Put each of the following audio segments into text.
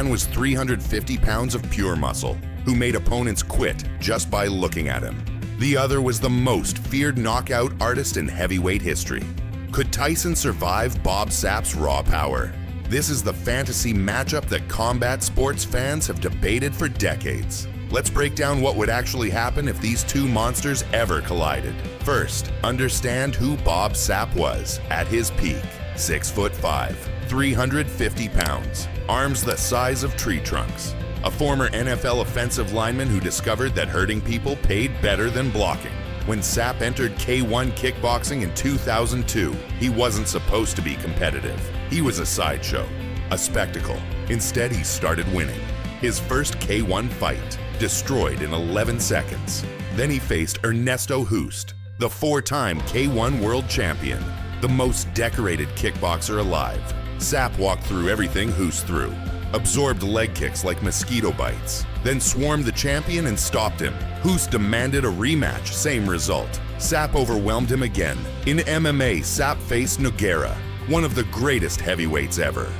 One was 350 pounds of pure muscle, who made opponents quit just by looking at him. The other was the most feared knockout artist in heavyweight history. Could Tyson survive Bob Sapp's raw power? This is the fantasy matchup that combat sports fans have debated for decades. Let's break down what would actually happen if these two monsters ever collided. First, understand who Bob Sapp was at his peak. 6'5", 350 pounds, arms the size of tree trunks. A former NFL offensive lineman who discovered that hurting people paid better than blocking. When Sapp entered K1 kickboxing in 2002, he wasn't supposed to be competitive. He was a sideshow, a spectacle. Instead, he started winning. His first K1 fight, destroyed in 11 seconds. Then he faced Ernesto Hoost, the four-time K1 world champion, the most decorated kickboxer alive. Sapp walked through everything Hoost threw, absorbed leg kicks like mosquito bites, then swarmed the champion and stopped him. Hoost demanded a rematch, same result. Sapp overwhelmed him again. In MMA, Sapp faced Nogueira, one of the greatest heavyweights ever.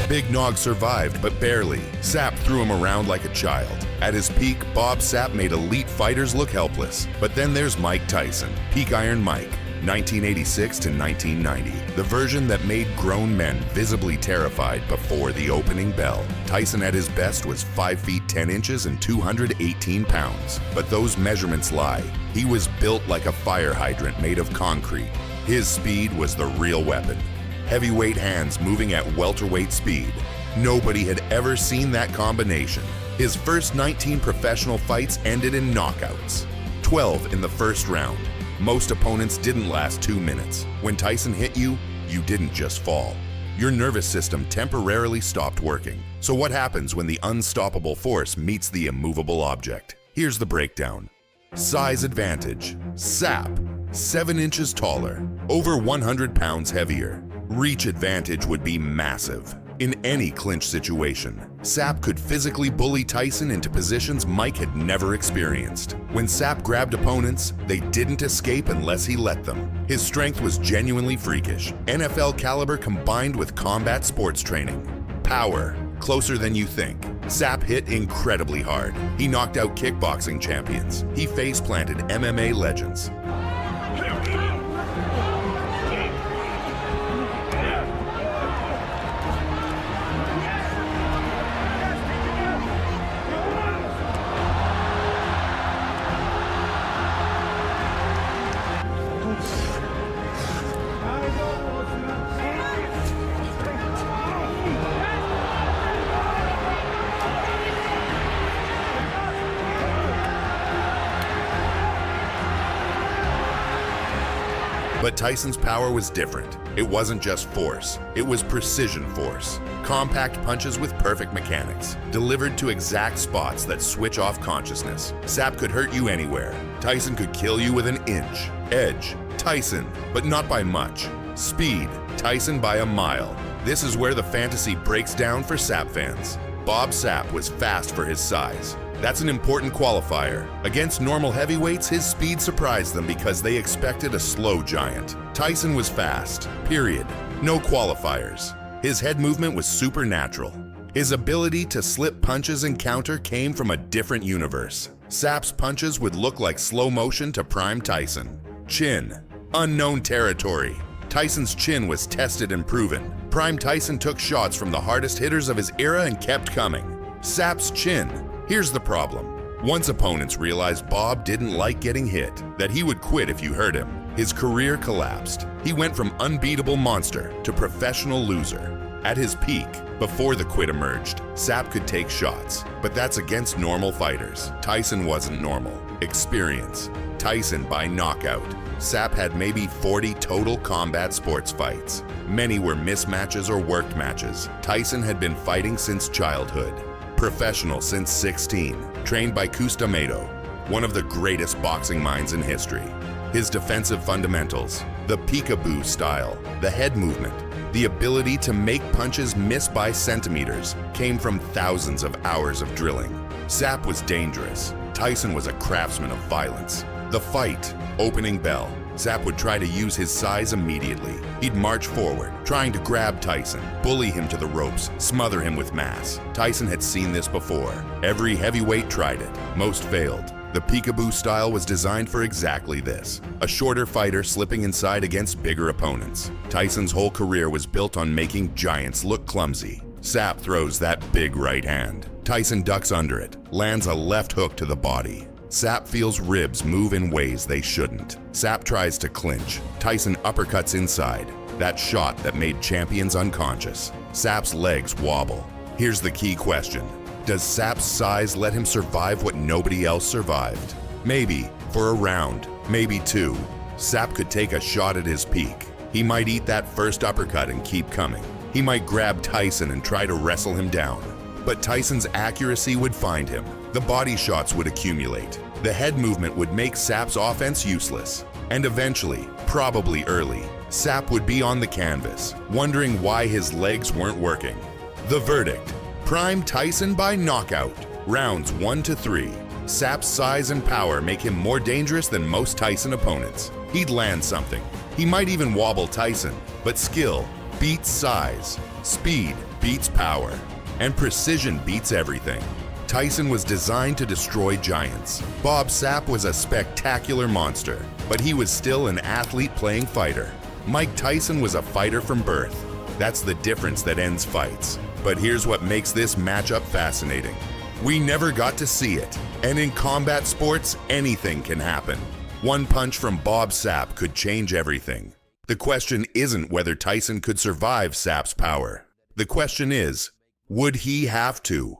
Big Nog survived, but barely. Sapp threw him around like a child. At his peak, Bob Sapp made elite fighters look helpless. But then there's Mike Tyson, Peak Iron Mike, 1986 to 1990, the version that made grown men visibly terrified before the opening bell. Tyson at his best was 5 feet 10 inches and 218 pounds. But those measurements lie. He was built like a fire hydrant made of concrete. His speed was the real weapon. Heavyweight hands moving at welterweight speed. Nobody had ever seen that combination. His first 19 professional fights ended in knockouts. 12 in the first round. Most opponents didn't last 2 minutes. When Tyson hit you, you didn't just fall. Your nervous system temporarily stopped working. So what happens when the unstoppable force meets the immovable object? Here's the breakdown. Size advantage. Sapp, 7 inches taller, over 100 pounds heavier. Reach advantage would be massive. In any clinch situation, Sapp could physically bully Tyson into positions Mike had never experienced. When Sapp grabbed opponents, they didn't escape unless he let them. His strength was genuinely freakish, NFL caliber combined with combat sports training. Power, closer than you think. Sapp hit incredibly hard. He knocked out kickboxing champions. He face-planted MMA legends. But Tyson's power was different. It wasn't just force, it was precision force. Compact punches with perfect mechanics, delivered to exact spots that switch off consciousness. Sapp could hurt you anywhere. Tyson could kill you with an inch. Edge, Tyson, but not by much. Speed, Tyson by a mile. This is where the fantasy breaks down for Sapp fans. Bob Sapp was fast for his size. That's an important qualifier. Against normal heavyweights, his speed surprised them because they expected a slow giant. Tyson was fast, period. No qualifiers. His head movement was supernatural. His ability to slip punches and counter came from a different universe. Sapp's punches would look like slow motion to prime Tyson. Chin, unknown territory. Tyson's chin was tested and proven. Prime Tyson took shots from the hardest hitters of his era and kept coming. Sapp's chin. Here's the problem. Once opponents realized Bob didn't like getting hit, that he would quit if you hurt him, his career collapsed. He went from unbeatable monster to professional loser. At his peak, before the quit emerged, Sapp could take shots, but that's against normal fighters. Tyson wasn't normal. Experience. Tyson by knockout. Sapp had maybe 40 total combat sports fights. Many were mismatches or worked matches. Tyson had been fighting since childhood. Professional since 16. Trained by Custamado, one of the greatest boxing minds in history. His defensive fundamentals, the peekaboo style, the head movement, the ability to make punches miss by centimeters came from thousands of hours of drilling. Sapp was dangerous. Tyson was a craftsman of violence. The fight, opening bell. Sapp would try to use his size immediately. He'd march forward, trying to grab Tyson, bully him to the ropes, smother him with mass. Tyson had seen this before. Every heavyweight tried it. Most failed. The peekaboo style was designed for exactly this. A shorter fighter slipping inside against bigger opponents. Tyson's whole career was built on making giants look clumsy. Sapp throws that big right hand. Tyson ducks under it, lands a left hook to the body. Sapp feels ribs move in ways they shouldn't. Sapp tries to clinch. Tyson uppercuts inside. That shot that made champions unconscious. Sapp's legs wobble. Here's the key question. Does Sapp's size let him survive what nobody else survived? Maybe, for a round, maybe two. Sapp could take a shot at his peak. He might eat that first uppercut and keep coming. He might grab Tyson and try to wrestle him down. But Tyson's accuracy would find him. The body shots would accumulate. The head movement would make Sapp's offense useless. And eventually, probably early, Sapp would be on the canvas, wondering why his legs weren't working. The verdict: prime Tyson by knockout. Rounds 1 to 3. Sapp's size and power make him more dangerous than most Tyson opponents. He'd land something. He might even wobble Tyson, but skill beats size, speed beats power, and precision beats everything. Tyson was designed to destroy giants. Bob Sapp was a spectacular monster, but he was still an athlete playing fighter. Mike Tyson was a fighter from birth. That's the difference that ends fights. But here's what makes this matchup fascinating. We never got to see it, and in combat sports, anything can happen. One punch from Bob Sapp could change everything. The question isn't whether Tyson could survive Sapp's power. The question is, would he have to?